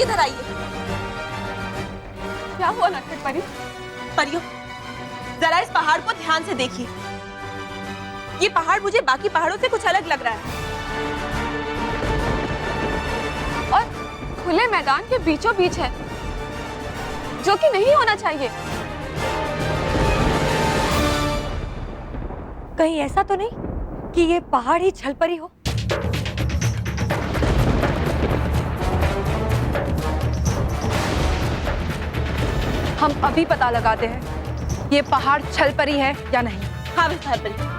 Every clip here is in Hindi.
इधर आइए। क्या हुआ नटखट परी? परियों, जरा इस पहाड़ को ध्यान से देखिए। ये पहाड़ मुझे बाकी पहाड़ों से कुछ अलग लग रहा है। और खुले मैदान के बीचों बीच है, जो कि नहीं होना चाहिए। कहीं ऐसा तो नहीं कि ये पहाड़ ही छलपरी हो? हम अभी पता लगाते हैं ये पहाड़ छलपरी है या नहीं। हाँ विस्तार परी।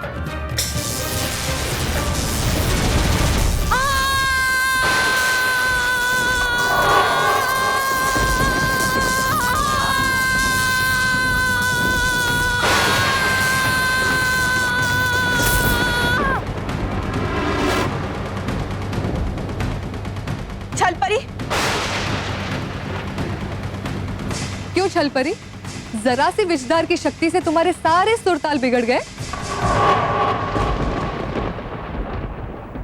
छलपरी? क्यों छलपरी? जरा सी विषधार की शक्ति से तुम्हारे सारे सुरताल बिगड़ गए?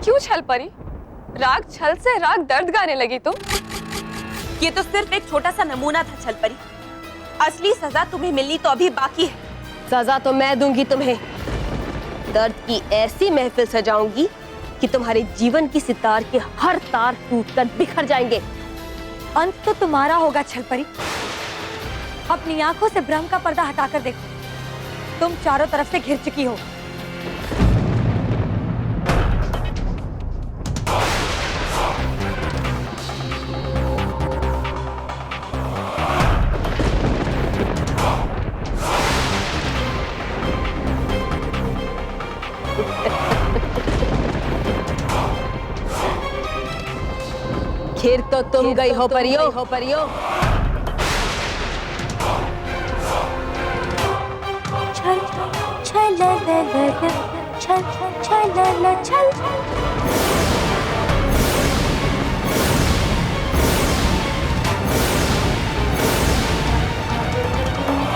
क्यों छलपरी? राग छल से राग दर्द गाने लगी तुम। ये तो सिर्फ एक छोटा सा नमूना था छलपरी। असली सजा तुम्हें मिलनी तो अभी बाकी है। सजा तो मैं दूंगी तुम्हें। दर्द की ऐसी महफिल सजाऊंगी कि तुम्हारे जीवन की सितार के हर तार टूटकर बिखर जाएंगे। अंत तो तुम्हारा होगा छलपरी। अपनी आंखों से भ्रम का पर्दा हटाकर देखो, तुम चारों तरफ से घिर चुकी हो। घिर तो तुम गई हो परियो। छल छल छल छल छल।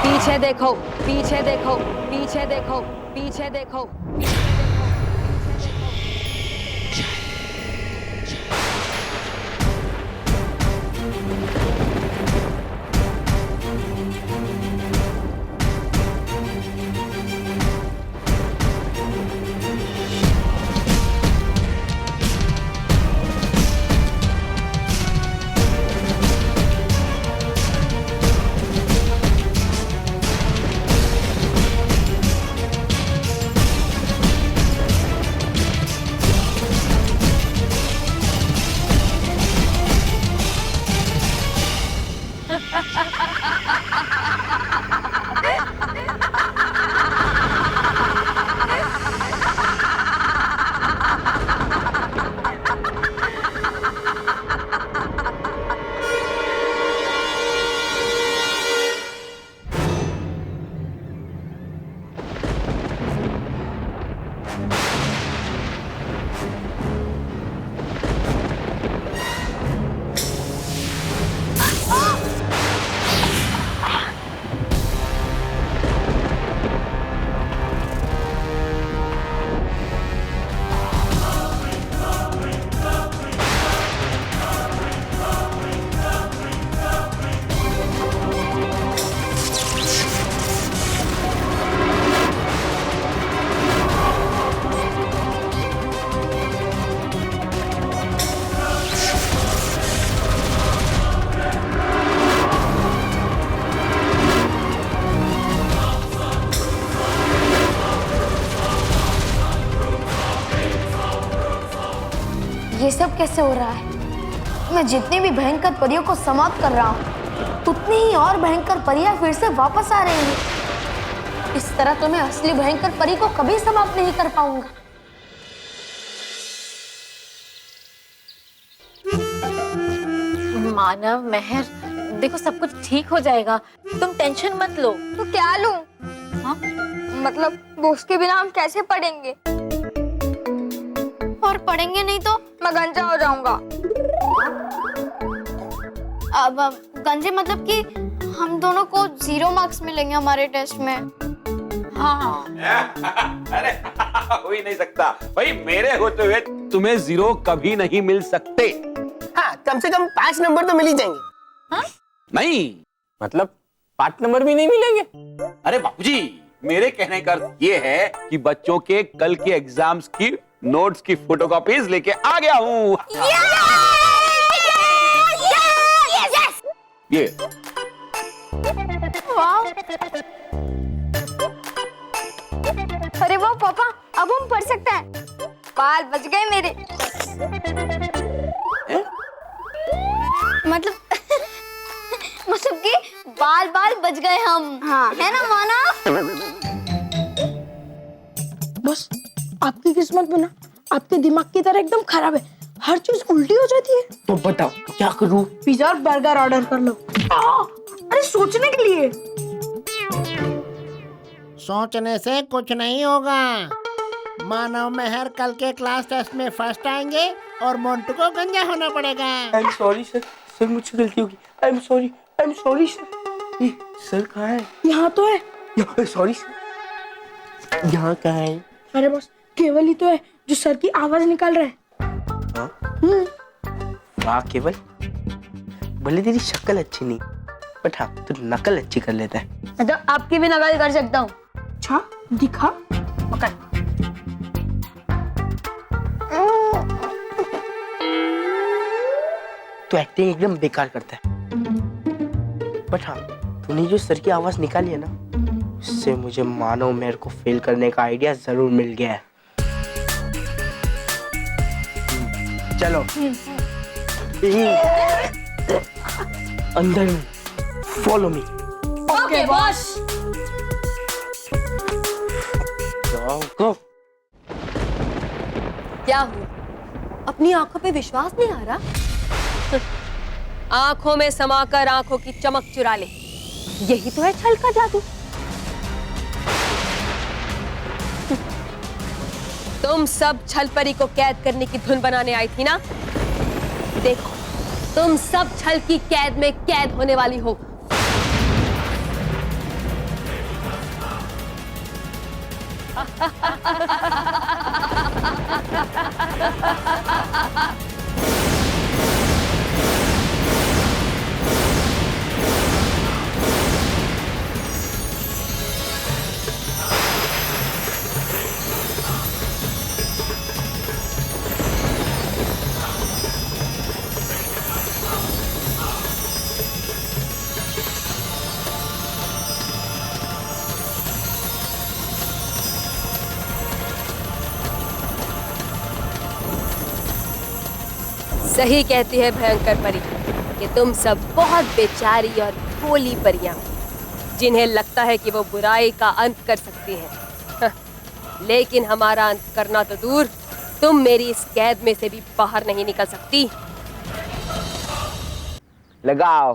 पीछे देखो, पीछे देखो, पीछे देखो, पीछे देखो। ये सब कैसे हो रहा है? मैं जितनी भी भयंकर परियों को समाप्त कर रहा हूँ, उतनी ही और भयंकर परियां फिर से वापस आ रही हैं। इस तरह तो मैं असली भयंकर परी को कभी समाप्त नहीं कर पाऊंगा। मानव, मेहर, देखो सब कुछ ठीक हो जाएगा, तुम टेंशन मत लो। तो क्या लूं? हाँ? मतलब वो उसके बिना हम कैसे पढ़ेंगे? और पढ़ेंगे नहीं तो मैं गंजा हो जाऊंगा। अब गंजे मतलब कि हम दोनों को 0 मार्क्स मिलेंगे हमारे टेस्ट में। हाँ। अरे हो ही नहीं सकता भाई, मेरे होते हुए तुम्हें 0 कभी नहीं मिल सकते। हाँ, कम से कम 5 नंबर तो मिल ही जाएंगे। नहीं मतलब 5 नंबर भी नहीं मिलेंगे। अरे बाबूजी, मेरे कहने का अर्थ ये है कि बच्चों के कल के एग्जाम्स की नोट्स की फोटोकॉपीज लेके आ गया हूँ। ये अरे वाह पापा, अब हम पढ़ सकते हैं। बाल बच गए मेरे। मतलब मतलब कि बाल बाल बच गए हम। हाँ है ना माना? बस आपकी किस्मत में ना आपके दिमाग की तरह एकदम खराब है, हर चीज उल्टी हो जाती है। तो बताओ क्या करूँ? पिज्जा और बर्गर ऑर्डर कर लो। अरे सोचने के लिए। सोचने से कुछ नहीं होगा। मानव मेहर कल के क्लास टेस्ट में फर्स्ट आएंगे और मोंटू को गंजा होना पड़ेगा। I am sorry sir, sir मुझसे गलती होगी। I am sorry sir. ये सर कहाँ है? यहाँ तो है। सॉरी सर, यहाँ कहाँ है? अरे बस केवल ही तो है जो सर की आवाज निकाल रहा है। वाह केवल, भले तेरी शक्ल अच्छी नहीं बट हाँ तू नकल अच्छी कर लेता है। तो आपकी भी नकल कर सकता हूँ। अच्छा दिखा। पकड़। तो एक्टिंग एकदम बेकार करता है बट हाँ तूने जो सर की आवाज निकाली है ना, उससे मुझे मानव मेहर को फेल करने का आइडिया जरूर मिल गया है। चलो अंदर में, follow me. Okay boss. Go. क्या हुआ? अपनी आंखों पे विश्वास नहीं आ रहा? आंखों में समाकर आंखों की चमक चुरा ले, यही तो है छल का जादू। तुम सब छलपरी को कैद करने की धुन बनाने आई थी ना? देखो, तुम सब छल की कैद में कैद होने वाली हो। सही कहती है भयंकर परी कि तुम सब बहुत बेचारी और भोली परियां, जिन्हें लगता है कि वो बुराई का अंत कर सकती हैं। लेकिन हमारा अंत करना तो दूर, तुम मेरी इस कैद में से भी बाहर नहीं निकल सकती। लगाओ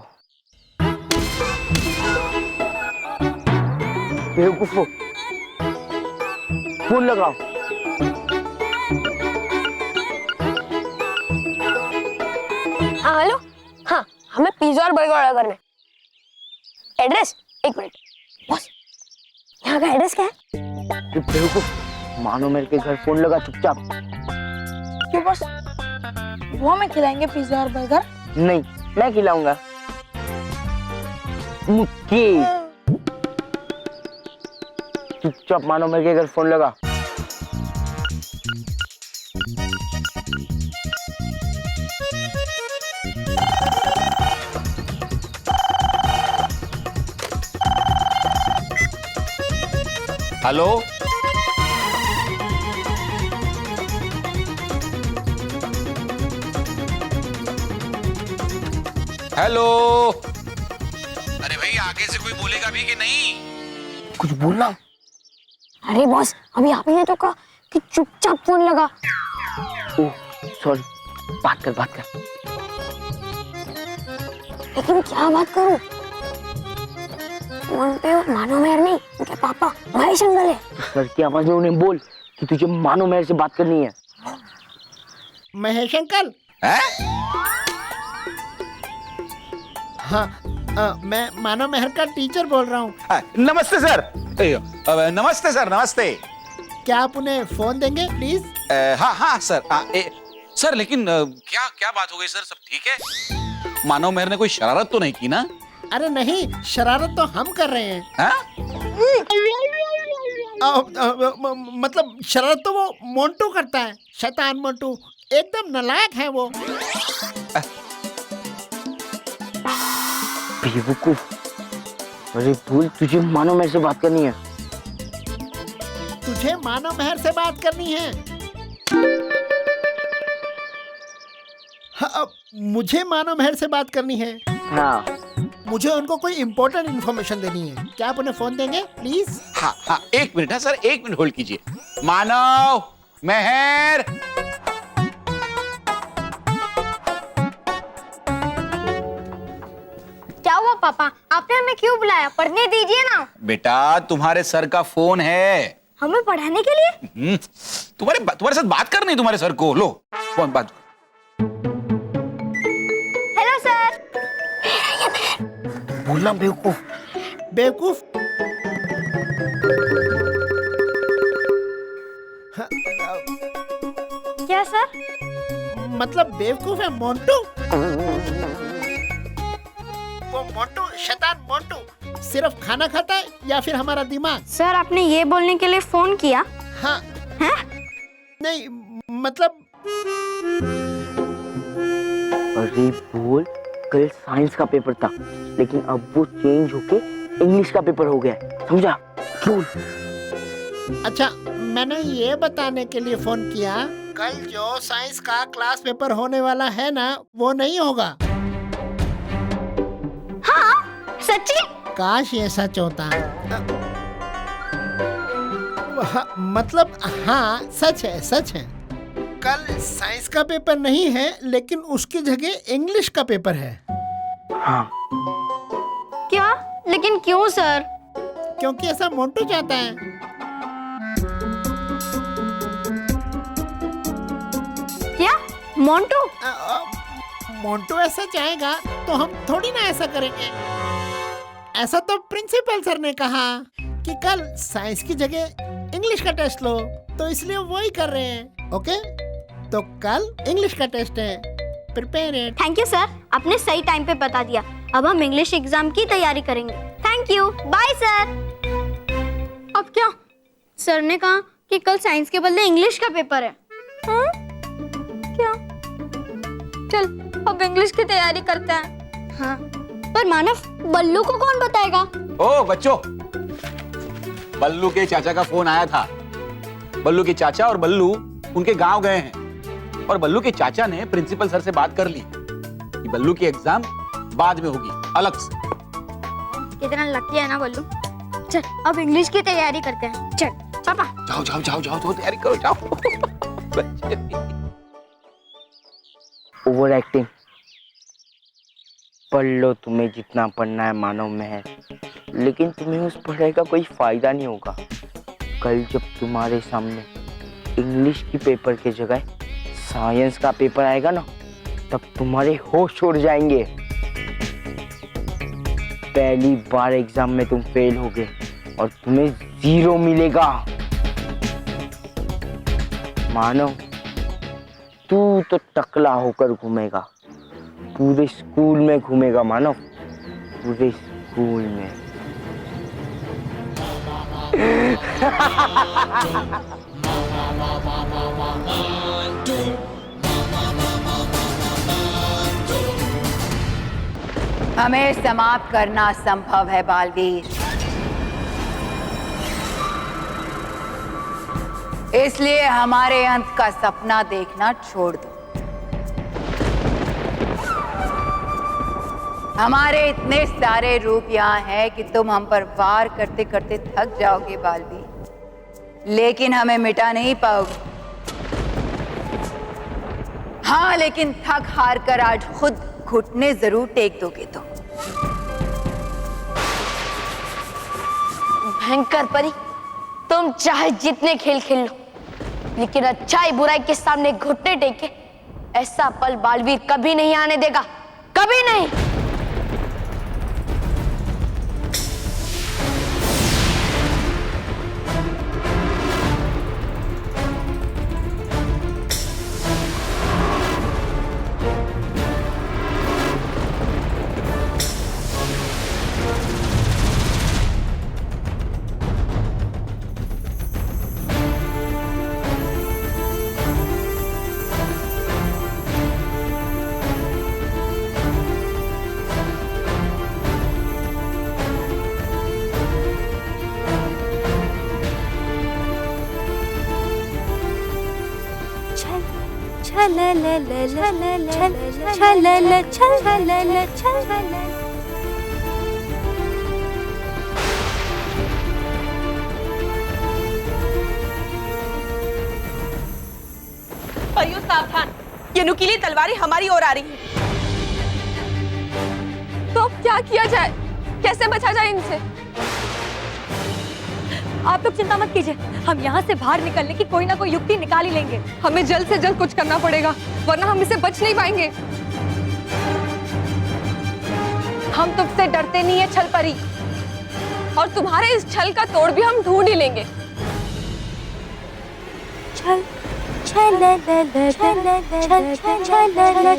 बेवकूफो, फूल लगाओ। हाँ हेलो। हाँ हमें पिज्जा और बर्गर ऑर्डर करना है। एड्रेस? एक मिनट बॉस, यहाँ का एड्रेस क्या है? बेवकूफ, मानो मेरे के घर फोन लगा चुपचाप। क्यों बॉस, वो हमें खिलाएंगे पिज्जा और बर्गर? नहीं, मैं खिलाऊंगा। मुक्की, चुपचाप मानो मेरे के घर फोन लगा। Hello, hello. अरे भाई आगे से कोई बोलेगा भी कि नहीं? कुछ बोलना। अरे बॉस, अभी आपने तो कहा कि चुपचाप फोन लगा। ओह सॉरी, बात कर। लेकिन क्या बात करूं? फोन पे मानो मेहर नहीं, उनके पापा महेश अंकल है। सर की आवाज में उन्हें बोल कि तुझे मानो मेहर से बात करनी है। महेश अंकल। हाँ, मैं मानो मेहर का टीचर बोल रहा हूँ। नमस्ते सर। नमस्ते सर, नमस्ते। क्या आप उन्हें फोन देंगे प्लीज? हाँ सर। सर लेकिन क्या क्या बात हो गई सर, सब ठीक है? मानव मेहर ने कोई शरारत तो नहीं की ना? अरे नहीं, शरारत तो हम कर रहे हैं। हाँ? मतलब शरारत तो वो मोंटू करता है, शैतान मोंटू, एकदम नालायक है वो। बेवकूफ। अरे भूल, तुझे मानव मेहर से बात करनी है। तुझे मानव मेहर से बात करनी है? हाँ, मुझे मानव मेहर से बात करनी है। हाँ। मुझे उनको कोई इम्पोर्टेंट इन्फॉर्मेशन देनी है। क्या आप उन्हें फोन देंगे प्लीज? हाँ हाँ, एक मिनट है सर, एक मिनट होल्ड कीजिए। मानव मेहर, क्या हुआ पापा, आपने हमें क्यों बुलाया? पढ़ने दीजिए ना। बेटा तुम्हारे सर का फोन है। हमें पढ़ाने के लिए? तुम्हारे साथ बात करनी है तुम्हारे सर को। लो फोन, बात। Hello sir. बोलना बेवकूफ। बेवकूफ? क्या सर? मतलब बेवकूफ है मोंटू? वो मोंटू, शैतान मोंटू सिर्फ खाना खाता है या फिर हमारा दिमाग? सर आपने ये बोलने के लिए फोन किया? हाँ। हैं? नहीं मतलब। अरे बोल, कल साइंस का पेपर था लेकिन अब वो चेंज होके इंग्लिश का पेपर हो गया है, समझा? बोल। अच्छा, मैंने ये बताने के लिए फोन किया, कल जो साइंस का क्लास पेपर होने वाला है ना, वो नहीं होगा। हाँ सच्ची? काश ये सच होता। मतलब हाँ, सच है, सच है। कल साइंस का पेपर नहीं है लेकिन उसकी जगह इंग्लिश का पेपर है। हाँ। क्या? लेकिन क्यों सर? क्योंकि ऐसा मोंटू चाहता है। क्या? मोंटू? मोंटू ऐसा चाहेगा तो हम थोड़ी ना ऐसा करेंगे। ऐसा तो प्रिंसिपल सर ने कहा कि कल साइंस की जगह इंग्लिश का टेस्ट लो, तो इसलिए वो ही कर रहे हैं। ओके, तो कल इंग्लिश का टेस्ट है, prepare it. Thank you sir, आपने सही टाइम पे बता दिया। अब हम इंग्लिश एग्जाम की तैयारी करेंगे। Thank you, bye sir. अब क्या? सर ने कहा कि कल साइंस के बदले इंग्लिश का पेपर है। हाँ? क्या? चल अब इंग्लिश की तैयारी करते हैं। हाँ, पर मानव, बल्लू को कौन बताएगा? ओ बच्चों, बल्लू के चाचा का फोन आया था। बल्लू के चाचा और बल्लू उनके गांव गए हैं और बल्लू के चाचा ने प्रिंसिपल सर से बात कर ली कि बल्लू की एग्जाम बाद में होगी, अलग से। कितना लकी है ना बल्लू। चल अब इंग्लिश की तैयारी करते हैं। चल पापा। जाओ जाओ जाओ जाओ, तो तैयारी करो, जाओ। Over acting. पढ़ लो तुम्हें जितना पढ़ना है मानव मेहर, लेकिन तुम्हें उस पढ़ाई का कोई फायदा नहीं होगा। कल जब तुम्हारे सामने इंग्लिश की पेपर की जगह साइंस का पेपर आएगा ना, तब तुम्हारे होश उड़ जाएंगे। पहली बार एग्जाम में तुम फेल होगे और तुम्हें 0 मिलेगा। मानव, तू तो टकला होकर घूमेगा, पूरे स्कूल में घूमेगा मानव, पूरे स्कूल में। हमें समाप्त करना संभव है बालवीर, इसलिए हमारे अंत का सपना देखना छोड़ दो। हमारे इतने सारे रूप यहाँ हैं कि तुम हम पर वार करते करते थक जाओगे बालवीर, लेकिन हमें मिटा नहीं पाओगे। हाँ, लेकिन थक हार कर आज खुद घुटने जरूर टेक दोगे तो। भयंकर परी, तुम चाहे जितने खेल खेल लो, लेकिन अच्छाई बुराई के सामने घुटने टेके ऐसा पल बालवीर कभी नहीं आने देगा, कभी नहीं। परियों सावधान, ये नुकीली तलवारें हमारी ओर आ रही हैं। तो अब क्या किया जाए, कैसे बचा जाए इनसे? आप लोग चिंता मत कीजिए, हम यहाँ से बाहर निकलने की कोई ना कोई युक्ति निकाल ही लेंगे। हमें जल्द से जल्द कुछ करना पड़ेगा, वरना हम इसे बच नहीं पाएंगे। हम तुमसे डरते नहीं है छल परी, और तुम्हारे इस छल का तोड़ भी हम ढूंढ ही लेंगे। छल छल छल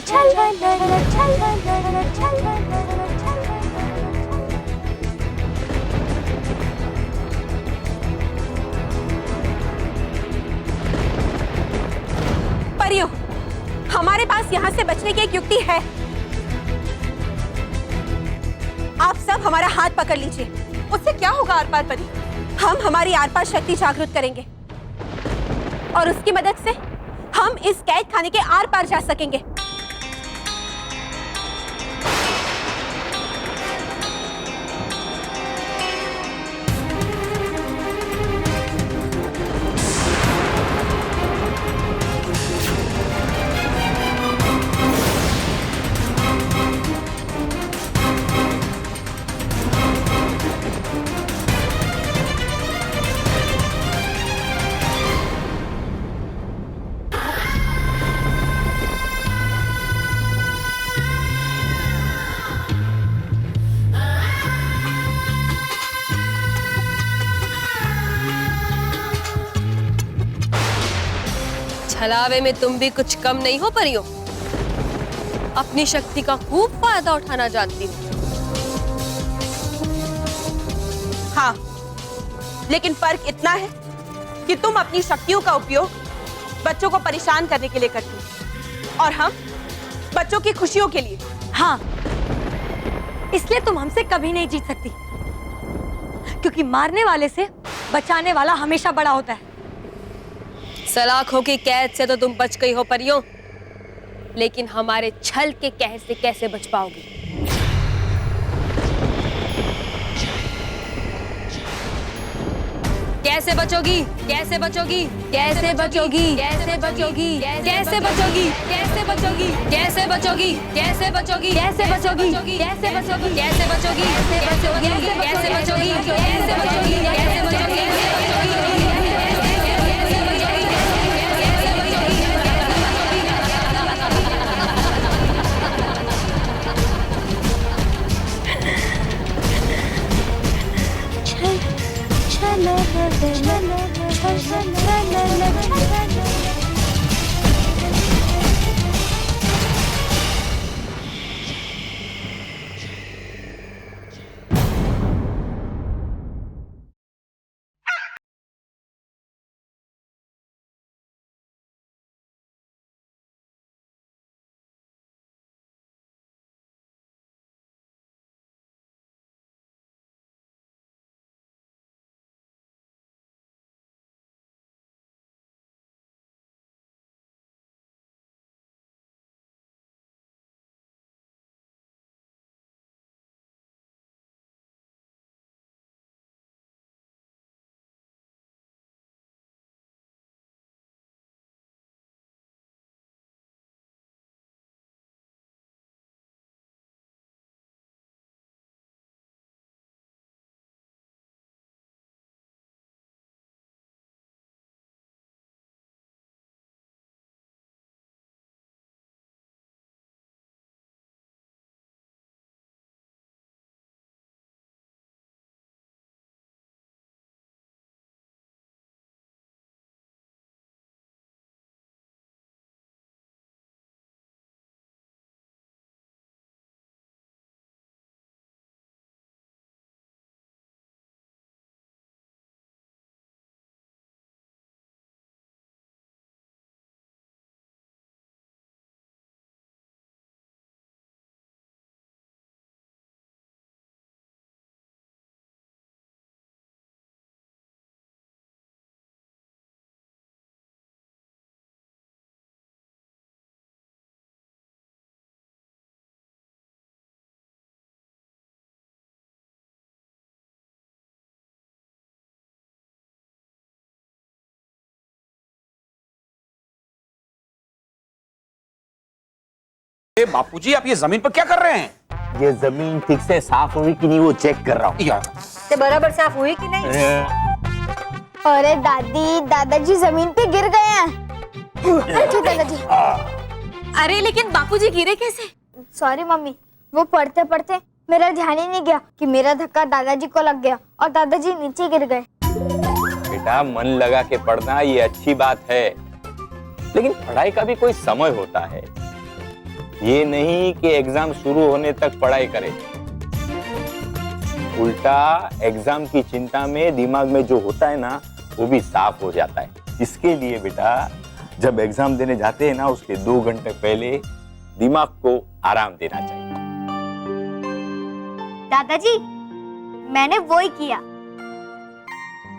छल परियों, हमारे पास यहाँ से बचने की एक युक्ति है। आप सब हमारा हाथ पकड़ लीजिए। उससे क्या होगा आर पार परी? हम हमारी आर पार शक्ति जागृत करेंगे और उसकी मदद से हम इस कैद खाने के आर पार जा सकेंगे। छलावे में तुम भी कुछ कम नहीं हो परियों। अपनी शक्ति का खूब फायदा उठाना जानती हो। हाँ, लेकिन फर्क इतना है कि तुम अपनी शक्तियों का उपयोग बच्चों को परेशान करने के लिए करती हो और हम बच्चों की खुशियों के लिए। हाँ, इसलिए तुम हमसे कभी नहीं जीत सकती, क्योंकि मारने वाले से बचाने वाला हमेशा बड़ा होता है। सलाखों की कैद से तो तुम बच गई हो परियों, लेकिन हमारे छल के कहर से कैसे बच पाओगी? कैसे बचोगी? कैसे बचोगी? कैसे बचोगी? कैसे बचोगी? कैसे बचोगी? कैसे बचोगी? कैसे बचोगी? कैसे बचोगी? कैसे बचोगी? कैसे बचोगी? कैसे बचोगी? कैसे बचोगी? कैसे बचोगी? कैसे बचोगी? कैसे बचोगी? बापूजी आप ये जमीन पर क्या कर रहे हैं? ये जमीन ठीक से साफ हुई कि नहीं वो चेक कर रहा हूँ। यार ते बराबर साफ हुई कि नहीं? अरे दादी, दादाजी जमीन पे गिर गए हैं। अच्छा दादाजी। अरे लेकिन बापूजी गिरे कैसे? सॉरी मम्मी, वो पढ़ते पढ़ते मेरा ध्यान ही नहीं गया कि मेरा धक्का दादाजी को लग गया और दादाजी नीचे गिर गए। बेटा मन लगा के पढ़ना ये अच्छी बात है, लेकिन पढ़ाई का भी कोई समय होता है। ये नहीं कि एग्जाम शुरू होने तक पढ़ाई करे, उल्टा एग्जाम की चिंता में दिमाग में जो होता है ना वो भी साफ हो जाता है। इसके लिए बेटा जब एग्जाम देने जाते हैं ना उसके 2 घंटे पहले दिमाग को आराम देना चाहिए। दादाजी मैंने वो ही किया।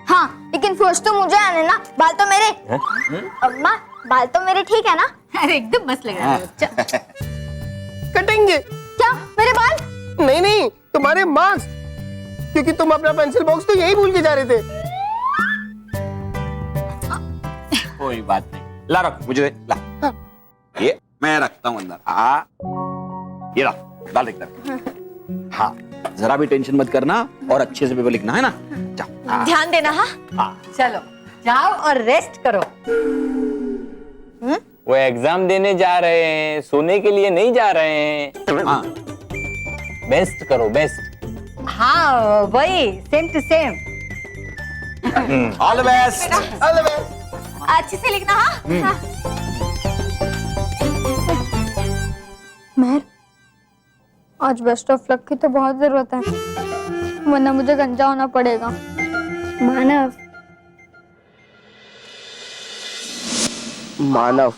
हाँ लेकिन फर्स्ट तो मुझे आने ना, बाल तो मेरे। अम्मा बाल तो मेरे ठीक है ना? अरे एकदम मस्त लग रहा है। कटेंगे क्या मेरे बाल? नहीं नहीं, तुम्हारे मार्क्स, क्योंकि तुम अपना पेंसिल बॉक्स तो यही भूल के जा रहे थे। कोई बात नहीं, ला रख मुझे दे, ला। ये मैं रखता हूँ अंदर। ये ला, डाल एक तरफ। हाँ जरा भी टेंशन मत करना और अच्छे से पेपर लिखना है ना। जाओ ध्यान देना। हाँ चलो जाओ और रेस्ट करो। वो एग्जाम देने जा रहे हैं, सोने के लिए नहीं जा रहे हैं। हाँ बेस्ट करो बेस्ट। हाँ वही same to same. All the best. अच्छे से लिखना। हाँ महर, आज बेस्ट ऑफ लक की तो बहुत जरूरत है, वरना मुझे गंजा होना पड़ेगा। मानव मानव,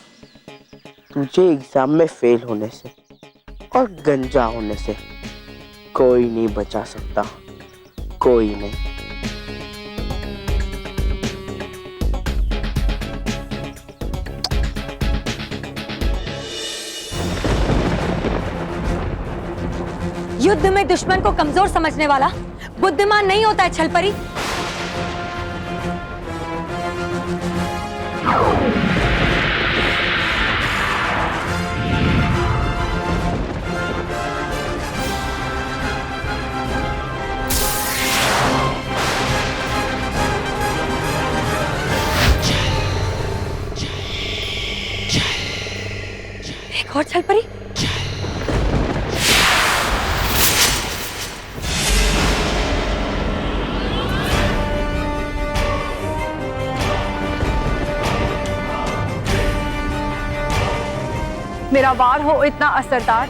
तुझे एग्जाम में फेल होने से और गंजा होने से कोई नहीं बचा सकता, कोई नहीं। युद्ध में दुश्मन को कमजोर समझने वाला बुद्धिमान नहीं होता है छलपरी। एक और छलपरी। मेरा वार हो इतना असरदार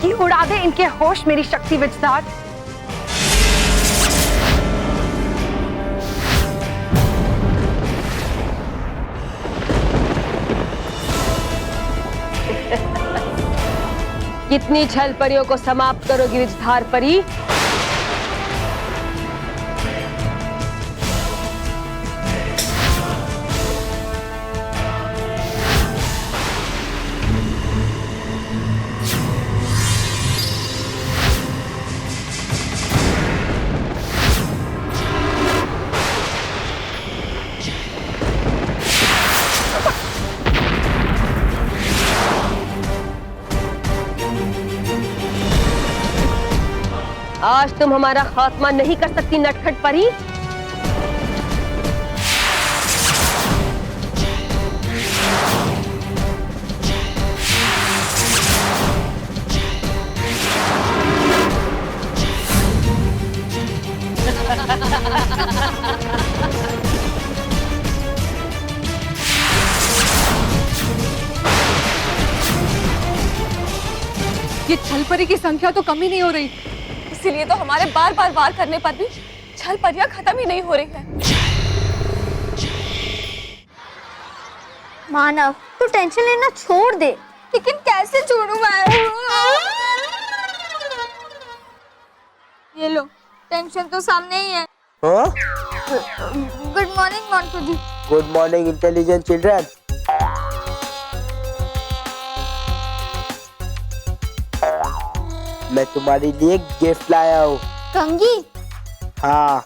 कि उड़ा दे इनके होश मेरी शक्ति विजदार। कितनी छल परियों को समाप्त करोगी विजधार परी? आज तुम हमारा खात्मा नहीं कर सकती नटखट परी। ये छलपरी की संख्या तो कम ही नहीं हो रही, इसीलिए तो हमारे बार बार वार करने पर भी छल परियां खत्म ही नहीं हो रही है। मानव तू टेंशन लेना छोड़ दे। लेकिन कैसे छोड़ूं मैं? ये लो, टेंशन तो सामने ही है। Good morning Montu ji. Good morning intelligent children. मैं तुम्हारे लिए गिफ्ट लाया हूँ। कंघी? हाँ,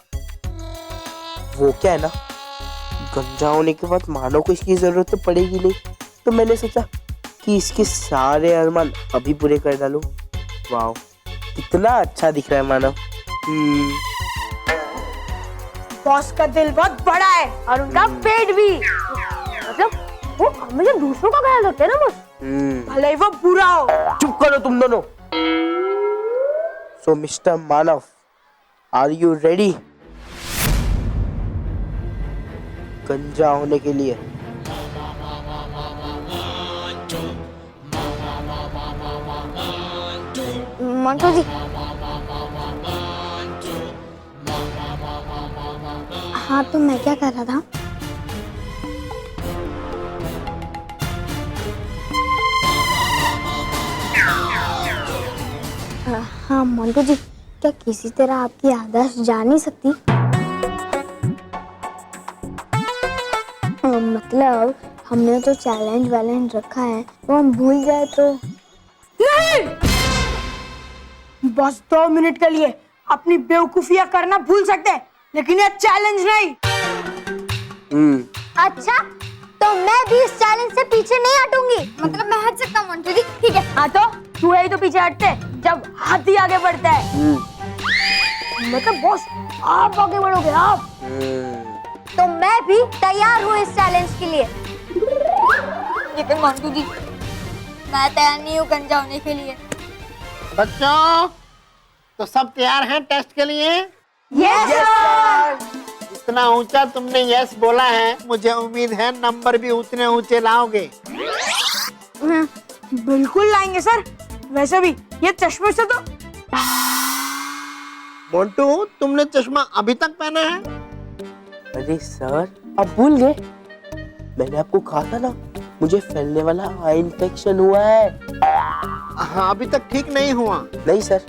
वो क्या है ना, गंजा होने के बाद मानव को इसकी जरूरत तो पड़ेगी नहीं, तो मैंने सोचा कि इसके सारे अरमान अभी पूरे कर डालूं। वाह, कितना अच्छा दिख रहा है मानव। बॉस का दिल बहुत बड़ा है और उनका पेट भी। मतलब वो हमेशा दूसरों का ख्याल रखते हैं ना बॉस, भले ही वो बुरा हो। चुप करो तुम दोनों। So mister Manav, are you ready गंजा होने के लिए? मंटू जी, हाँ तो मैं क्या कर रहा था, हाँ मंटू जी, क्या किसी तरह आपकी याददाश्त जा नहीं सकती? मतलब हमने जो चैलेंज वैलेंज रखा है वो हम भूल जाए तो? नहीं, बस 2 मिनट के लिए अपनी बेवकूफियां करना भूल सकते हैं, लेकिन ये चैलेंज नहीं। अच्छा, तो मैं भी इस चैलेंज से पीछे नहीं हटूंगी। मतलब मैं हट सकता हूँ मंटू जी, ठीक है? हाँ तो तू ही तो पीछे हटते जब हाथी आगे बढ़ता है। मतलब बॉस आप आगे बढ़ोगे आप। तो मैं भी तैयार हूँ इस चैलेंज के लिए। लेकिन मंटू जी, मैं तैयार नहीं हूँ गंजा होने के लिए। बच्चों, तो सब तैयार हैं टेस्ट के लिए? Yes sir. इतना ऊंचा तुमने यस बोला है, मुझे उम्मीद है नंबर भी उतने ऊंचे लाओगे। बिल्कुल लाएंगे सर। वैसे भी ये चश्मे से तो। मोंटू, तुमने चश्मा अभी तक पहना है? अरे सर, आप भूल गए? मैंने आपको कहा था ना, मुझे फैलने वाला आई इन्फेक्शन हुआ है। हाँ, अभी तक ठीक नहीं हुआ। नहीं सर,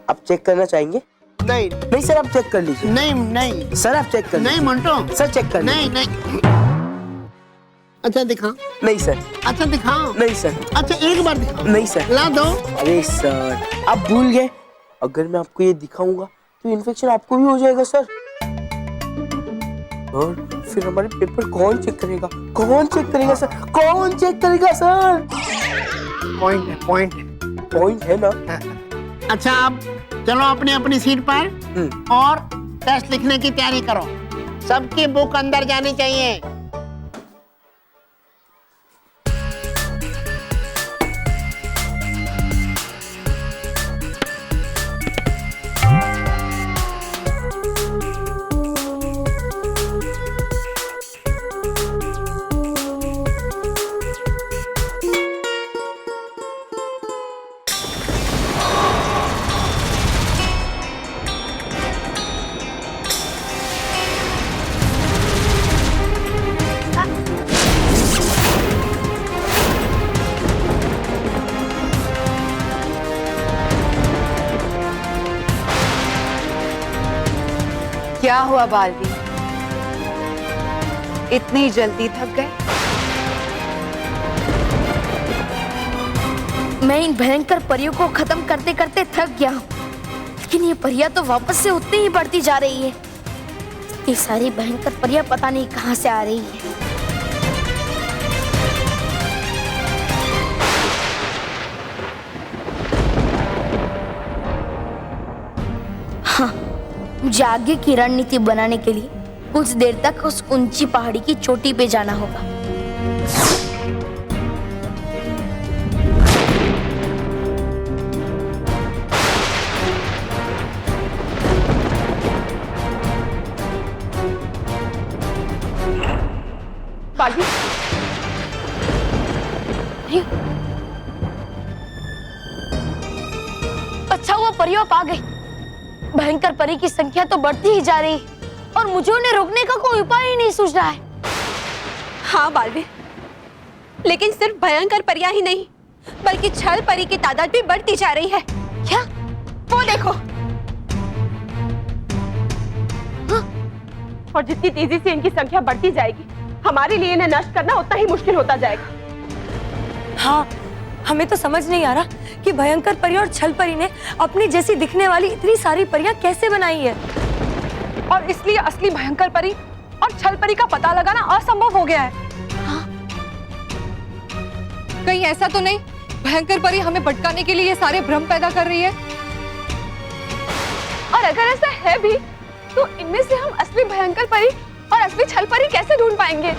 आप चेक करना चाहेंगे? नहीं नहीं सर, आप चेक कर लीजिए। नहीं नहीं सर, आप चेक कर नहीं लीजिए। मोंटू, सर चेक कर नहीं नहीं। अच्छा दिखाओ। नहीं सर। अच्छा दिखाओ। नहीं सर। अच्छा एक बार दिखाओ। नहीं सर। ला दो। अरे सर, आप भूल गए। अगर मैं आपको ये दिखाऊंगा तो इन्फेक्शन आपको भी हो जाएगा सर। और फिर हमारे पेपर कौन चेक करेगा? कौन चेक करेगा सर? कौन चेक करेगा सर? पॉइंट है, पॉइंट है। पॉइंट है ना? अच्छा, अब चलो अपनी अपनी सीट पर और टेस्ट लिखने की तैयारी करो। सबकी बुक अंदर जानी चाहिए। क्या हुआ बालवी, इतनी जल्दी थक गए? मैं इन भयंकर परियों को खत्म करते करते थक गया हूँ, लेकिन ये परियां तो वापस से उतनी ही बढ़ती जा रही है। ये सारी भयंकर परियां पता नहीं कहाँ से आ रही है। हाँ, मुझे आगे की रणनीति बनाने के लिए कुछ देर तक उस ऊंची पहाड़ी की चोटी पे जाना होगा। बालवी, अच्छा हुआ परियों आ गई। भयंकर परी की संख्या तो बढ़ती ही जा रही और मुझे उन्हें रोकने का कोई उपाय ही नहीं सूझ रहा है। हाँ बालवी, लेकिन सिर्फ भयंकर परियां ही नहीं, बल्कि छल परी की तादाद भी बढ़ती जा रही है। क्या? वो देखो। और जितनी तेजी से इनकी संख्या बढ़ती जाएगी, हमारे लिए इन्हें नष्ट करना उतना ही मुश्किल होता जाएगा। हाँ, हमें तो समझ नहीं आ रहा कि भयंकर परी और छल परी ने अपनी जैसी दिखने वाली इतनी सारी परियां कैसे बनाई है। और इसलिए असली भयंकर परी और छल परी का पता लगाना असंभव हो गया है। हाँ? कहीं ऐसा तो नहीं भयंकर परी हमें भटकाने के लिए ये सारे भ्रम पैदा कर रही है? और अगर ऐसा है भी तो इनमें से हम असली भयंकर परी और असली छल परी कैसे ढूंढ पाएंगे?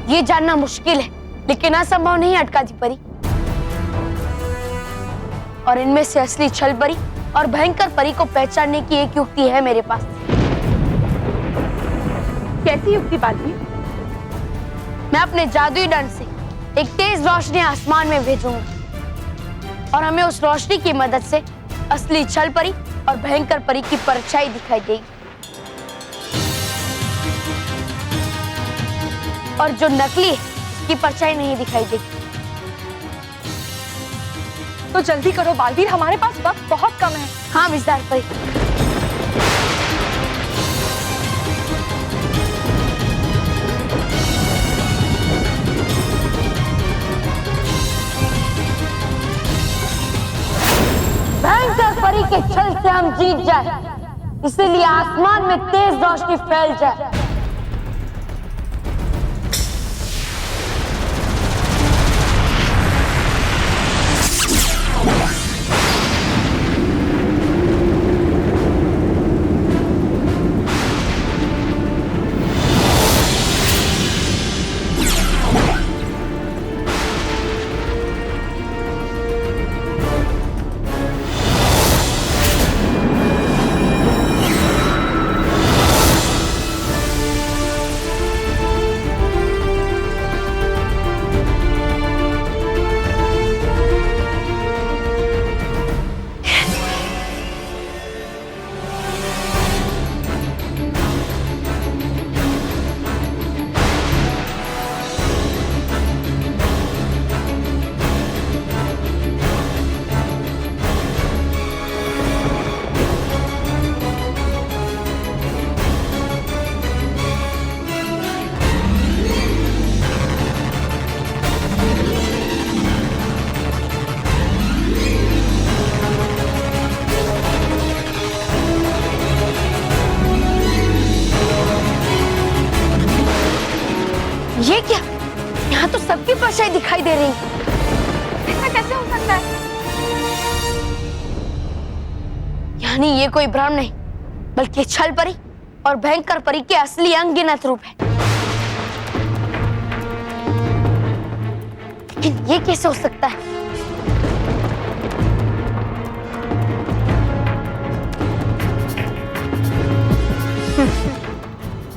ये जानना मुश्किल है, लेकिन असंभव नहीं अटकाजी परी। और इनमें से असली छल परी और भयंकर परी को पहचानने की एक युक्ति है मेरे पास। कैसी युक्ति बालवी? मैं अपने जादुई दंड से एक तेज रोशनी आसमान में भेजूंगा और हमें उस रोशनी की मदद से असली छल परी और भयंकर परी की परछाई दिखाई देगी। और जो नकली है उसकी परछाई नहीं दिखाई देगी। तो जल्दी करो बालवीर, हमारे पास वक्त बहुत कम है। हाँ विजदार परी। भयंकर परी के छल से हम जीत जाए, इसीलिए आसमान में तेज रोशनी फैल जाए। ये क्या? यहाँ तो सबकी परछाई दिखाई दे रही है। ऐसा कैसे हो सकता है? यानी ये कोई भ्रम नहीं, बल्कि छल परी और भयंकर परी के असली अनगिनत रूप है। लेकिन ये कैसे हो सकता है?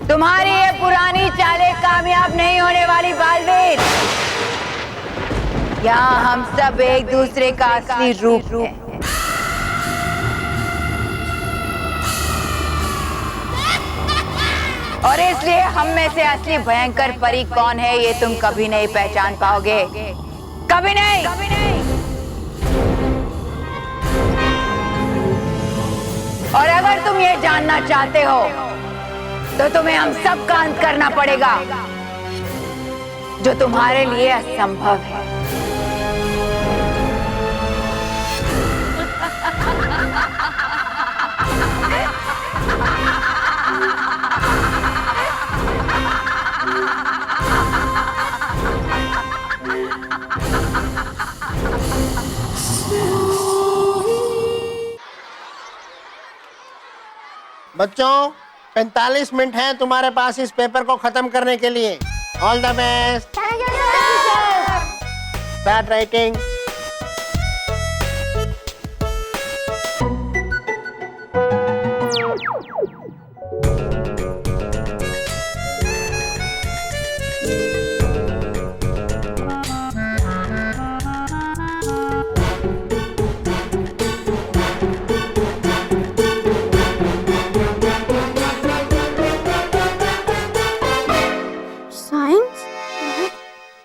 तुम्हारी ये पुरानी चालें कामयाब नहीं होने वाली बालवीर। यहाँ हम सब एक दूसरे का असली रूप हैं। और इसलिए हम में से असली भयंकर परी कौन है ये तुम कभी नहीं पहचान पाओगे, कभी नहीं। और अगर तुम ये जानना चाहते हो तो तुम्हें हम सब का अंत करना पड़ेगा, जो तुम्हारे लिए असंभव है। बच्चों 45 मिनट हैं तुम्हारे पास इस पेपर को खत्म करने के लिए। All the best. Start writing.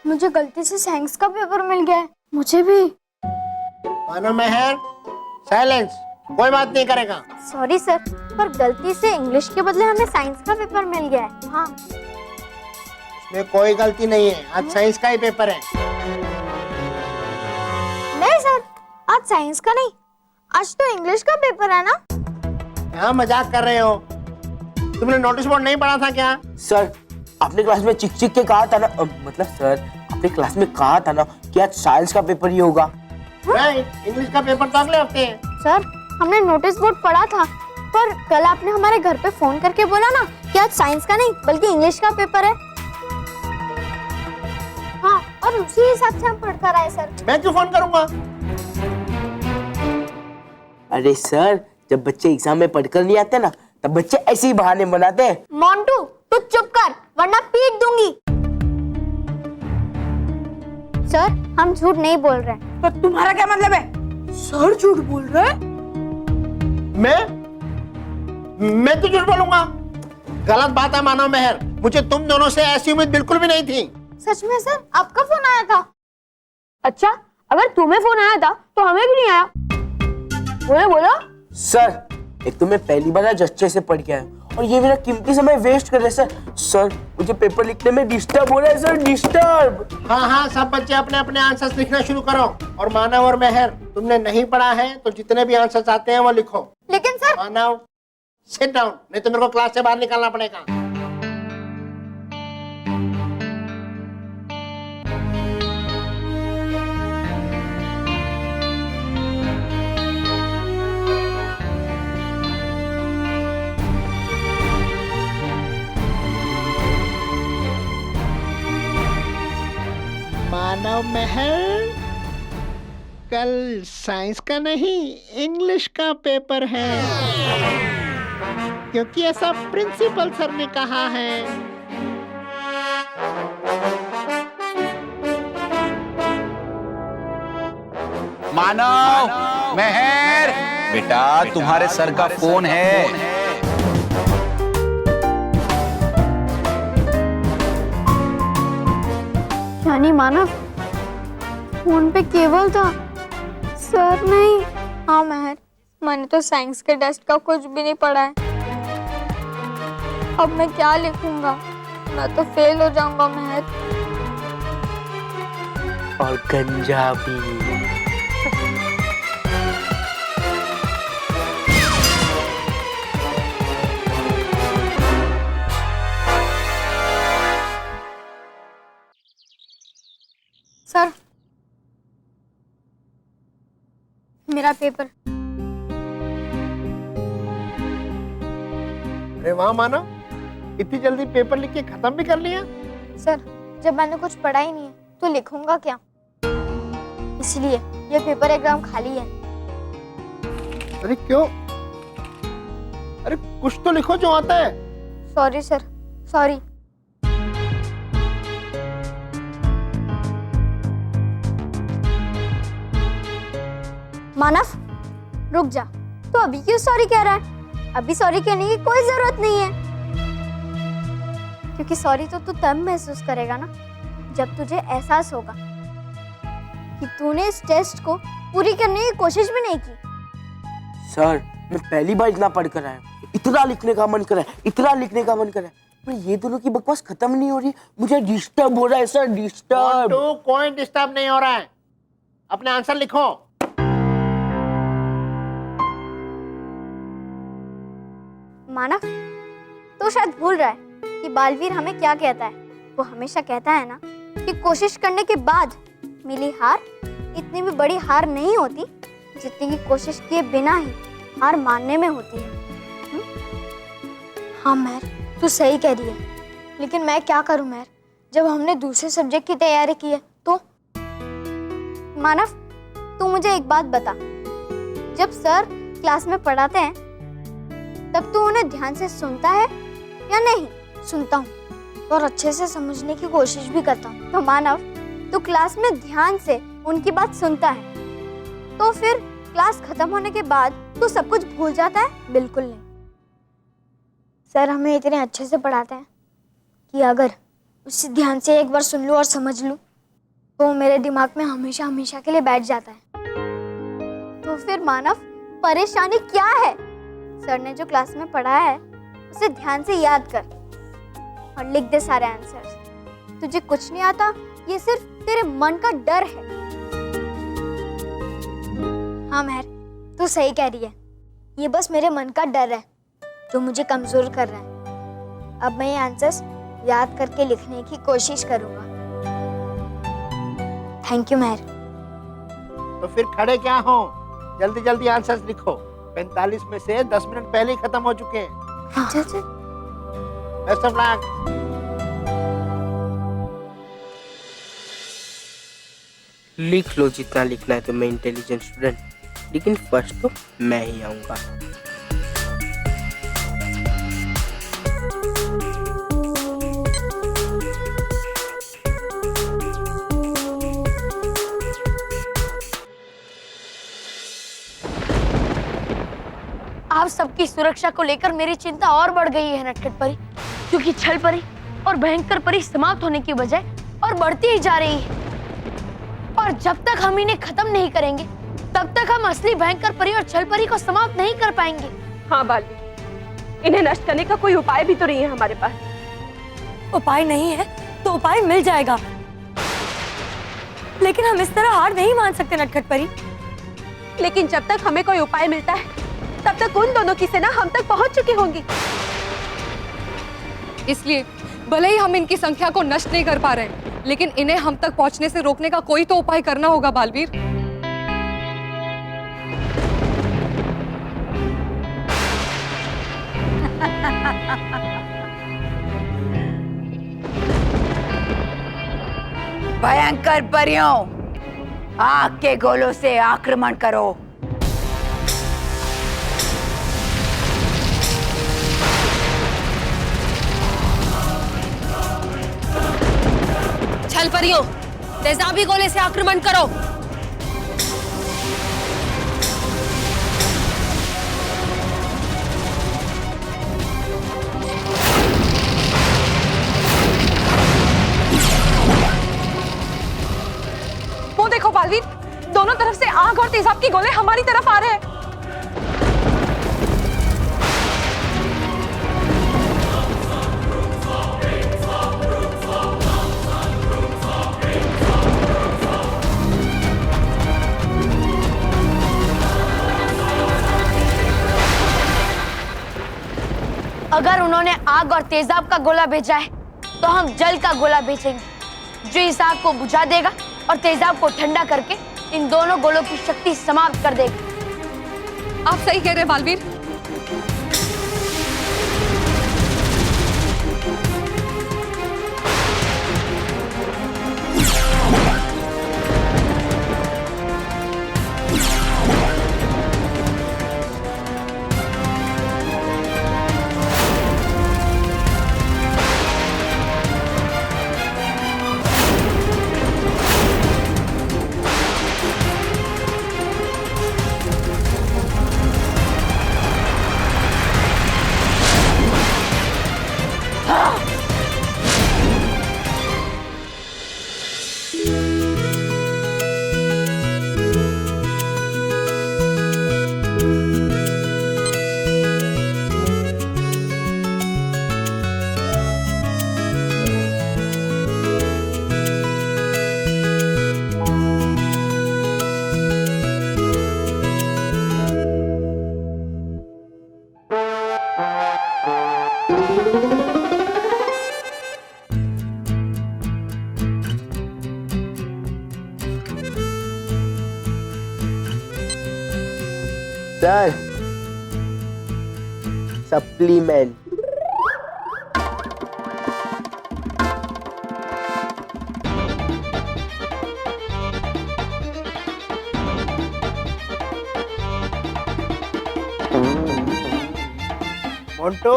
मुझे गलती से साइंस का पेपर मिल गया है। मुझे भी। मानो मेहर, साइलेंस। कोई बात नहीं करेगा। सॉरी सर, पर गलती से इंग्लिश के बदले हमें साइंस का पेपर मिल गया है। हाँ। इसमें कोई गलती नहीं है, आज साइंस का ही पेपर है। नहीं सर, आज साइंस का नहीं, आज तो इंग्लिश का पेपर है ना। यहाँ मजाक कर रहे हो? तुमने नोटिस बोर्ड नहीं पढ़ा था क्या? सर आपने क्लास में चिक चिक के कहा था ना, मतलब सर आपने क्लास में कहा था ना कि आज साइंस का पेपर ही होगा। राइट, इंग्लिश का पेपर तो अगले हफ्ते है। सर हमने नोटिस बोर्ड पढ़ा था, पर कल आपने हमारे घर पे फोन करके बोला ना कि आज साइंस का नहीं बल्कि इंग्लिश का पेपर है। हाँ, और उसी हिसाब से हम पढ़कर आए सर। मैं क्यों फोन करूंगा? अरे सर, जब बच्चे एग्जाम में पढ़कर नहीं आते ना, तब बच्चे ऐसे ही बहाने बनाते हैं। मोंटू तू चुप कर वरना पीट दूंगी। सर हम झूठ नहीं बोल रहे। तो तुम्हारा क्या मतलब है? सर झूठ बोल रहे हैं? मैं तो झूठ बोलूंगा? गलत बात है मानव मेहर, मुझे तुम दोनों से ऐसी उम्मीद बिल्कुल भी नहीं थी। सच में सर आपका फोन आया था? अच्छा, अगर तुम्हें फोन आया था तो हमें भी नहीं आया। बोलो बोलो। सर एक तो मैं पहली बार आज अच्छे से पढ़ के आया और ये मेरा कीमती समय वेस्ट कर रहे सर। सर मुझे पेपर लिखने में डिस्टर्ब हो रहा है सर, डिस्टर्ब। हाँ, सब बच्चे अपने अपने आंसर्स लिखना शुरू करो। और मानव और मेहर, तुमने नहीं पढ़ा है तो जितने भी आंसर्स आते हैं वो लिखो। लेकिन सर। मानव सिट डाउन, नहीं तो मेरे को क्लास से बाहर निकालना पड़ेगा। मानव महल, कल साइंस का नहीं इंग्लिश का पेपर है, क्योंकि ऐसा प्रिंसिपल सर ने कहा है। मानव, मेहर, बेटा तुम्हारे सर का फोन है। यानी मानव फोन पे केवल था, सर नहीं। हाँ महर, मैंने तो साइंस के टेस्ट का कुछ भी नहीं पढ़ा है। अब मैं क्या लिखूंगा? मैं तो फेल हो जाऊंगा महर। और गंजा भी। सर मेरा पेपर। अरे वाह मानव, इतनी जल्दी पेपर लिख के खत्म भी कर लिया। सर जब मैंने कुछ पढ़ा ही नहीं है तो लिखूंगा क्या, इसलिए ये पेपर एकदम खाली है। अरे क्यों? अरे कुछ तो लिखो जो आता है। Sorry sir, sorry. मानव रुक जा, तो अभी क्यों सॉरी कह रहा है? अभी सॉरी कहने की कोई जरूरत नहीं है, क्योंकि सॉरी तो तू तब महसूस करेगा ना जब तुझे एहसास होगा कि तूने इस टेस्ट को पूरी करने की कोशिश भी नहीं की। सर मैं पहली बार इतना पढ़ कर आया, इतना लिखने का मन कर रहा है, इतना लिखने का मन कर रहा है, पर ये दोनों की बकवास खत्म नहीं हो रही। मुझे डिस्टर्ब हो रहा है सर, डिस्टर्ब। तो कोई डिस्टर्ब नहीं हो रहा है, अपने आंसर लिखो। मानव तो शायद भूल रहा है कि बालवीर हमें क्या कहता है। वो हमेशा कहता है ना कि कोशिश करने के बाद मिली हार इतनी भी बड़ी हार नहीं होती जितनी की कोशिश किए बिना ही हार मानने में होती है। हाँ महर, तू सही कह रही है, लेकिन मैं क्या करूं महर, जब हमने दूसरे सब्जेक्ट की तैयारी की है तो। मानव तू मुझे एक बात बता, जब सर क्लास में पढ़ाते हैं तब तू उन्हें ध्यान से सुनता है या नहीं? सुनता हूँ और अच्छे से समझने की कोशिश भी करता हूँ। तो मानव तू क्लास में ध्यान से उनकी बात सुनता है, तो फिर क्लास खत्म होने के बाद तू सब कुछ भूल जाता है? बिल्कुल नहीं। सर हमें इतने अच्छे से पढ़ाते हैं कि अगर उसे ध्यान से एक बार सुन लूँ और समझ लूँ तो मेरे दिमाग में हमेशा हमेशा के लिए बैठ जाता है। तो फिर मानव परेशानी क्या है? सर ने जो क्लास में पढ़ाया है उसे ध्यान से याद कर और लिख दे सारे आंसर्स। तुझे कुछ नहीं आता, ये सिर्फ तेरे मन का डर है। हाँ महर, तू सही कह रही है, ये बस मेरे मन का डर है जो मुझे कमजोर कर रहा है। अब मैं ये आंसर्स याद करके लिखने की कोशिश करूंगा। थैंक यू मेहर। तो फिर खड़े क्या हो, जल्दी जल्दी आंसर्स लिखो। 45 में से 10 मिनट पहले ही खत्म हो चुके हैं। अच्छा अच्छा। Best of luck. लिख लो जितना लिखना है, तो मैं इंटेलिजेंट स्टूडेंट, लेकिन फर्स्ट तो मैं ही आऊंगा। आप सबकी सुरक्षा को लेकर मेरी चिंता और बढ़ गई है नटखट परी, क्योंकि छल परी और भयंकर परी समाप्त होने की बजाय और बढ़ती ही जा रही है। और जब तक हम इन्हें खत्म नहीं करेंगे, तब तक हम असली भयंकर परी और छल परी को समाप्त नहीं कर पाएंगे। हाँ बालवीर, इन्हें नष्ट करने का कोई उपाय भी तो नहीं है हमारे पास। उपाय नहीं है तो उपाय मिल जाएगा, लेकिन हम इस तरह हार नहीं मान सकते नटखट परी। लेकिन जब तक हमें कोई उपाय मिलता है, तब तक उन दोनों की सेना हम तक पहुंच चुकी होंगी। इसलिए भले ही हम इनकी संख्या को नष्ट नहीं कर पा रहे हैं, लेकिन इन्हें हम तक पहुंचने से रोकने का कोई तो उपाय करना होगा बालवीर। भयंकर परियों, आग के गोलों से आक्रमण करो। छल परियों, तेजाबी गोले से आक्रमण करो। वो देखो बालवीर, दोनों तरफ से आग और तेजाब के गोले हमारी तरफ आ रहे हैं। अगर उन्होंने आग और तेजाब का गोला भेजा है, तो हम जल का गोला भेजेंगे, जो इस आग को बुझा देगा और तेजाब को ठंडा करके इन दोनों गोलों की शक्ति समाप्त कर देगा। आप सही कह रहे हैं Baalveer. Sir, supplement. Montu,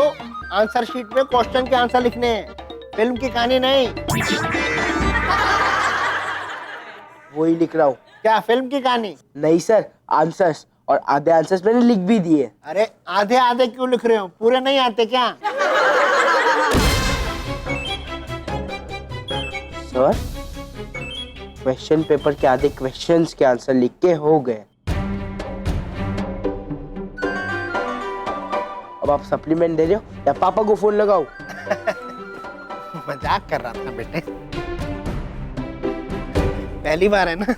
answer sheet में क्वेश्चन के आंसर लिखने हैं, फिल्म की कहानी नहीं। वही लिख रहा हूँ। क्या फिल्म की कहानी? नहीं सर, आंसर्स, और आधे आंसर्स मैंने लिख भी दिए। अरे आधे आधे क्यों लिख रहे हो? पूरे नहीं आते क्या? सर, क्वेश्चन पेपर के आधे क्वेश्चंस के आंसर लिख के हो गए। अब आप सप्लीमेंट दे रहे हो या पापा को फोन लगाओ? मजाक कर रहा था बेटे, पहली बार है ना।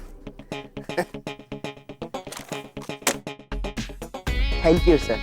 Thank you sir.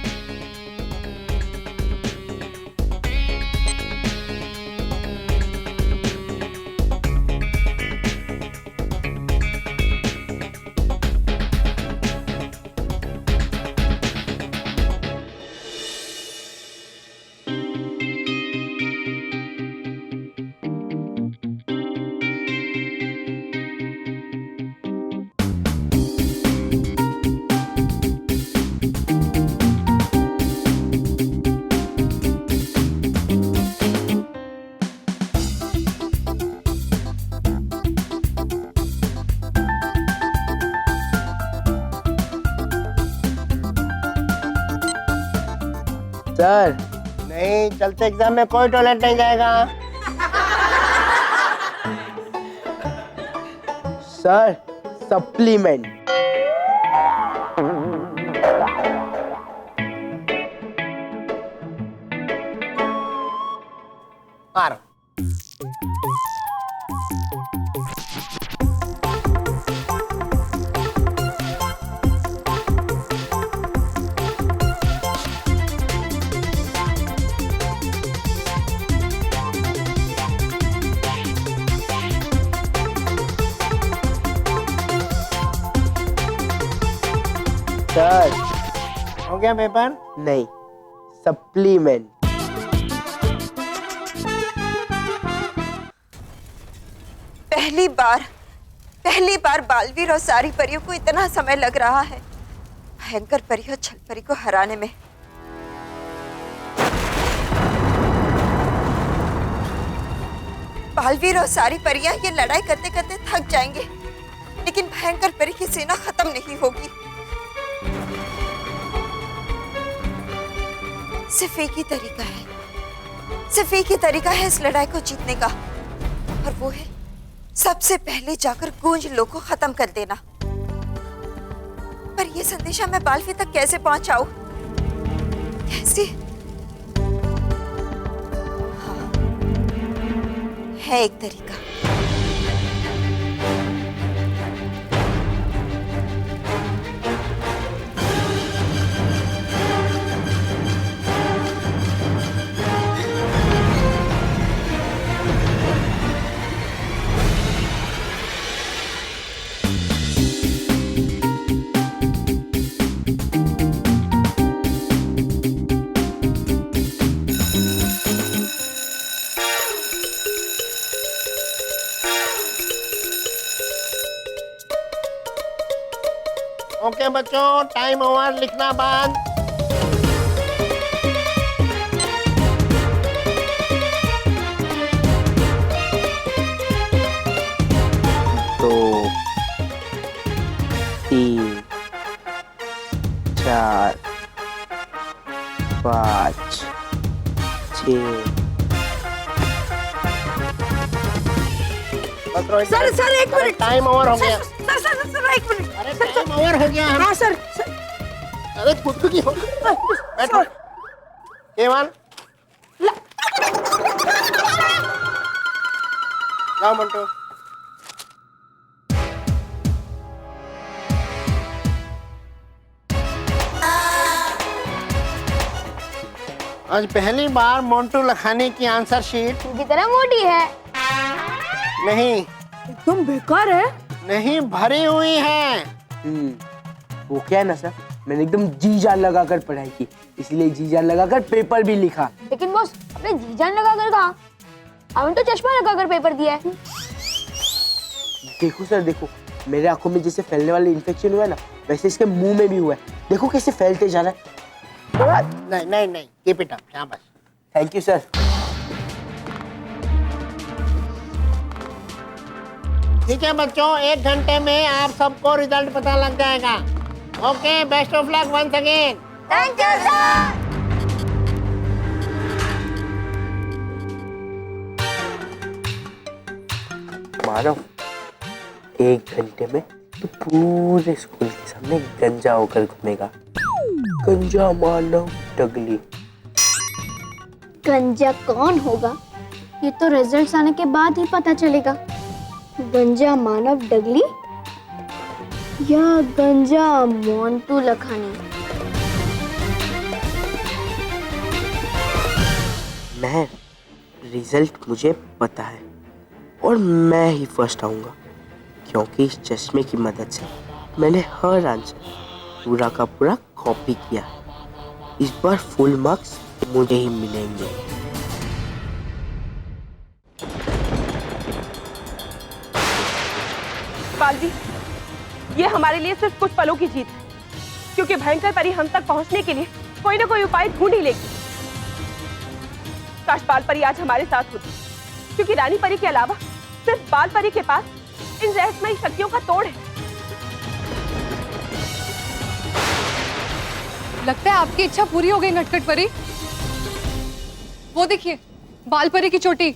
सर नहीं, चलते एग्जाम में कोई टॉयलेट नहीं जाएगा। Sir supplement. मारो। सर हो गया पेपर? नहीं, सप्लीमेंट। पहली बार बालवीर और सारी परियों को इतना समय लग रहा है भयंकर परी और छल परी को हराने में। बालवीर और सारी परियां ये लड़ाई करते करते थक जाएंगे, लेकिन भयंकर परी की सेना खत्म नहीं होगी। सिर्फ एक ही तरीका है इस लड़ाई को जीतने का, और वो है सबसे पहले जाकर गूंज लो को खत्म कर देना। पर ये संदेशा मैं बालवीर तक कैसे पहुंचाऊं? कैसे? हाँ, है एक तरीका। ओके बच्चों, टाइम ओवर, लिखना बंद। दो, तीन, चार, पाँच, छः। सर एक मिनट, टाइम ओवर हो गया। सर एक मिनट। अरे टाइम ओवर हो गया। हाँ सर। अरे खुद की हो। बैठो। केवल जाओ मंटू। आज पहली बार मोंटू लखानी की आंसर शीट की तरह मोटी है। नहीं, तुम बेकार है। नहीं, भरी हुई है। वो क्या है ना सर, मैंने एकदम जी जान लगाकर पढ़ाई की, इसलिए जी जान लगाकर पेपर भी लिखा। लेकिन बॉस, अपने जी जान लगाकर कहा? हमने तो चश्मा लगाकर पेपर दिया है। देखो सर, देखो मेरे आंखों में जैसे फैलने वाले इन्फेक्शन हुआ है ना, वैसे इसके मुंह में भी हुआ है। देखो कैसे फैलते जा रहा है। नहीं नहीं नहीं, कीप इट अप, शाबाश। Thank you sir. ठीक है बच्चों, 1 घंटे में आप सबको रिजल्ट पता लग जाएगा। Okay, best of luck once again. Thank you sir. Manav, 1 घंटे में तो पूरे स्कूल के सामने गंजा होकर घूमेगा। गंजा मानव डगली। गंजा कौन होगा ये तो रिजल्ट्स आने के बाद ही पता चलेगा। गंजा मानव डगली या गंजा मोंटू लखानी। मैं रिजल्ट मुझे पता है और मैं ही फर्स्ट आऊंगा, क्योंकि इस चश्मे की मदद से मैंने हर आंसर पूरा का पूरा कॉपी किया। इस बार फुल मार्क्स मुझे ही मिलेंगे। बालवीर, ये हमारे लिए सिर्फ कुछ पलों की जीत है, क्योंकि भयंकर परी हम तक पहुंचने के लिए कोई ना कोई उपाय ढूंढ ही लेगी। काश बाल परी आज हमारे साथ होती, क्योंकि रानी परी के अलावा सिर्फ बाल परी के पास इन रहस्यमयी शक्तियों का तोड़ है। लगता है आपकी इच्छा पूरी हो गई नटखट परी। वो देखिए, बाल परी की चोटी।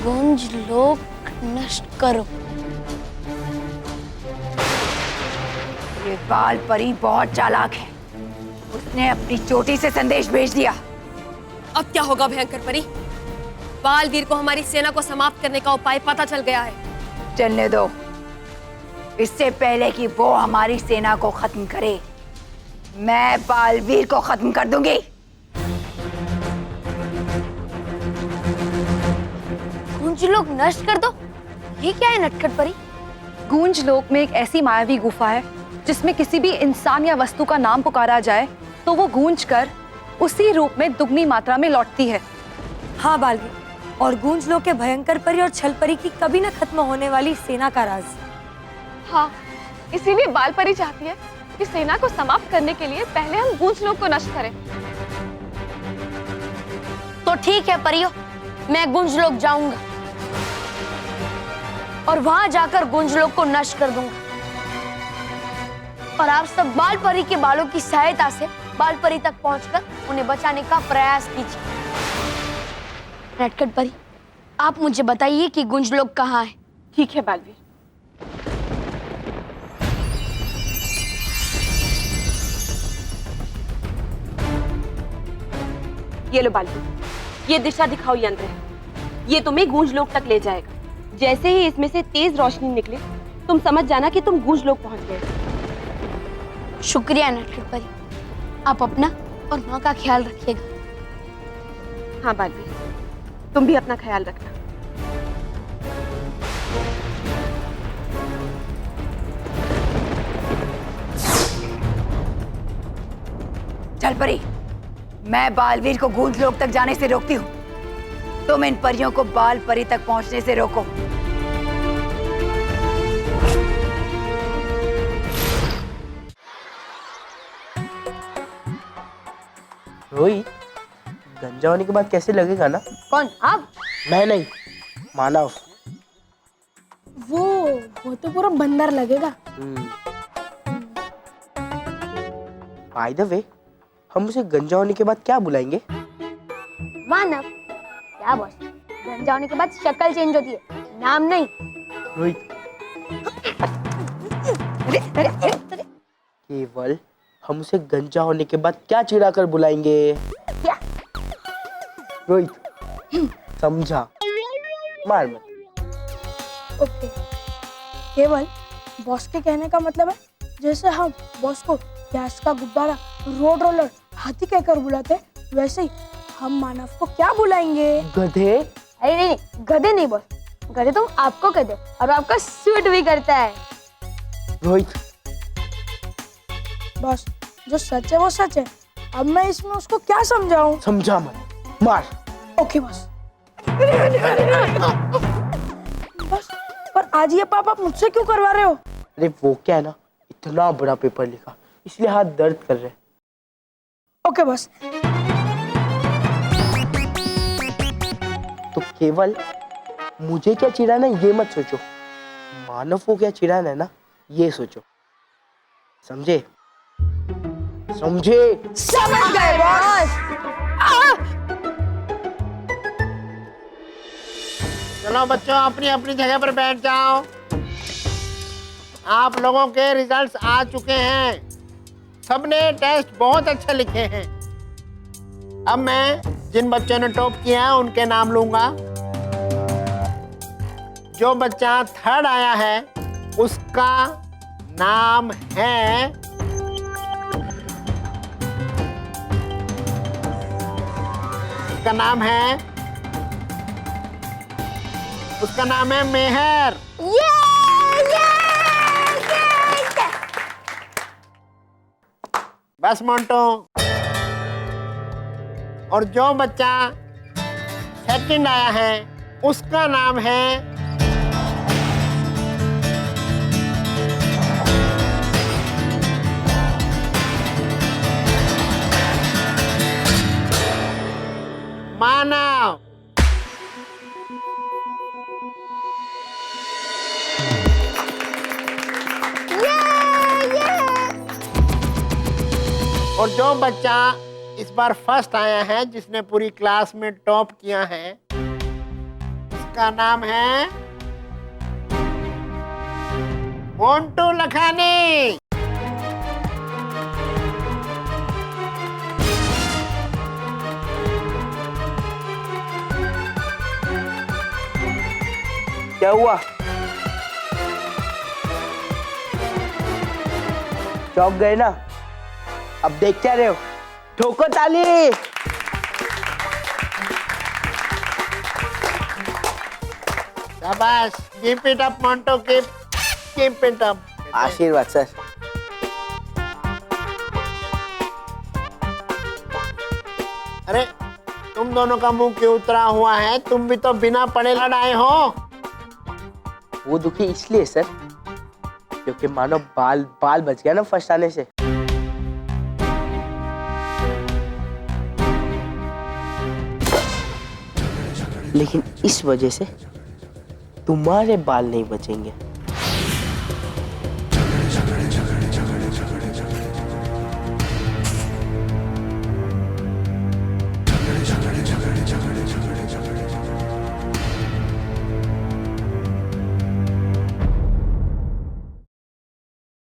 गुंज लोक नष्ट करो। ये बाल परी बहुत चालाक है। उसने अपनी चोटी से संदेश भेज दिया। अब क्या होगा भयंकर परी? बालवीर को हमारी सेना को समाप्त करने का उपाय पता चल गया है। चलने दो। इससे पहले कि वो हमारी सेना को खत्म करे, मैं बालवीर को खत्म कर दूंगी। गुंज लोक नष्ट कर दो? ये क्या है नटखट परी? गूंज लोक में एक ऐसी मायावी गुफा है जिसमें किसी भी इंसान या वस्तु का नाम पुकारा जाए तो वो गूंज कर उसी रूप में दुगनी मात्रा में लौटती है। हाँ बालवीर, और गूंज लोक के भयंकर परी और छल परी की कभी न खत्म होने वाली सेना का राज। हाँ, इसीलिए बाल परी चाहती है कि सेना को समाप्त करने के लिए पहले हम गूंज लोक को नष्ट करें। तो ठीक है परियो, मैं गुंज लोक जाऊंगा और वहां जाकर गुंज लोक को नष्ट कर दूंगा। और आप सब बाल परी के बालों की सहायता से बाल परी तक पहुंचकर उन्हें बचाने का प्रयास कीजिए। नटखट परी, आप मुझे बताइए कि गुंज लोक कहाँ है? ठीक है बालवीर। ये लो बालवीर, ये दिशा दिखाओ यंत्र है। ये तुम्हें गूंज लोक तक ले जाएगा। जैसे ही इसमें से तेज रोशनी निकले, तुम समझ जाना कि तुम गूंज लोक पहुंच गए। शुक्रिया नटखट परी, आप अपना और माँ का ख्याल रखिएगा। हाँ बालवीर, तुम भी अपना ख्याल रखना। चल परी, मैं बालवीर को गूंज लोक तक जाने से रोकती हूँ। तुम इन परियों को बाल परी तक पहुंचने से रोको। रोहित, गंजा होने के बाद कैसे लगेगा ना? कौन? आप? मैं नहीं, मानव। वो तो पूरा बंदर लगेगा। बाय द वे, हम उसे गंजा होने के बाद क्या बुलाएंगे? मानव। क्या बॉस, गंजा होने के बाद शक्ल चेंज होती है, नाम नहीं। रोहित, केवल हम उसे गंजा होने के बाद क्या चिढ़ाकर बुलाएंगे? क्या? रोहित, समझा? मार मत। ओके, केवल बॉस के कहने का मतलब है जैसे हम बॉस को गैस का गुब्बारा, रोड रोलर, हाथी कहकर बुलाते, वैसे ही हम मानव को क्या बुलाएंगे? गधे? अरे नहीं, गधे नहीं बॉस, गधे तुम आपको कहते हो और आपका सूट भी करता है। रोहित, बॉस जो सच है वो सच है, अब मैं इसमें उसको क्या समझाऊं? समझा मत, मार। Okay boss. बॉस, पर आज ये पाप आप मुझसे क्यों करवा रहे हो? अरे वो क्या है ना, इतना बड़ा पेपर लिखा, इसलिए हाथ दर्द कर रहे। Okay boss. तो केवल मुझे क्या चिढ़ाना है ये मत सोचो, मानव को क्या चिढ़ाना है ना ये सोचो। समझे? समझे? समझ गए बॉस। चलो बच्चों, अपनी अपनी जगह पर बैठ जाओ। आप लोगों के रिजल्ट्स आ चुके हैं। सबने टेस्ट बहुत अच्छे लिखे हैं। अब मैं जिन बच्चों ने टॉप किया है उनके नाम लूंगा। जो बच्चा थर्ड आया है उसका नाम है उसका नाम है मेहर। बस मोंटो। और जो बच्चा सेकंड आया है उसका नाम है मानव। और जो बच्चा इस बार फर्स्ट आया है, जिसने पूरी क्लास में टॉप किया है, उसका नाम है मोंटू लखानी। क्या हुआ? चौंक गए ना? अब देख क्या रहे हो? ठोको ताली। शाबाश, keep it up Montu, keep it up. आशीर्वाद सर। अरे तुम दोनों का मुंह क्यों उतरा हुआ है? तुम भी तो बिना पढ़े लड़ाए हो। वो दुखी इसलिए सर क्योंकि मानो बाल बच गया ना फर्स्ट आने से। लेकिन इस वजह से तुम्हारे बाल नहीं बचेंगे।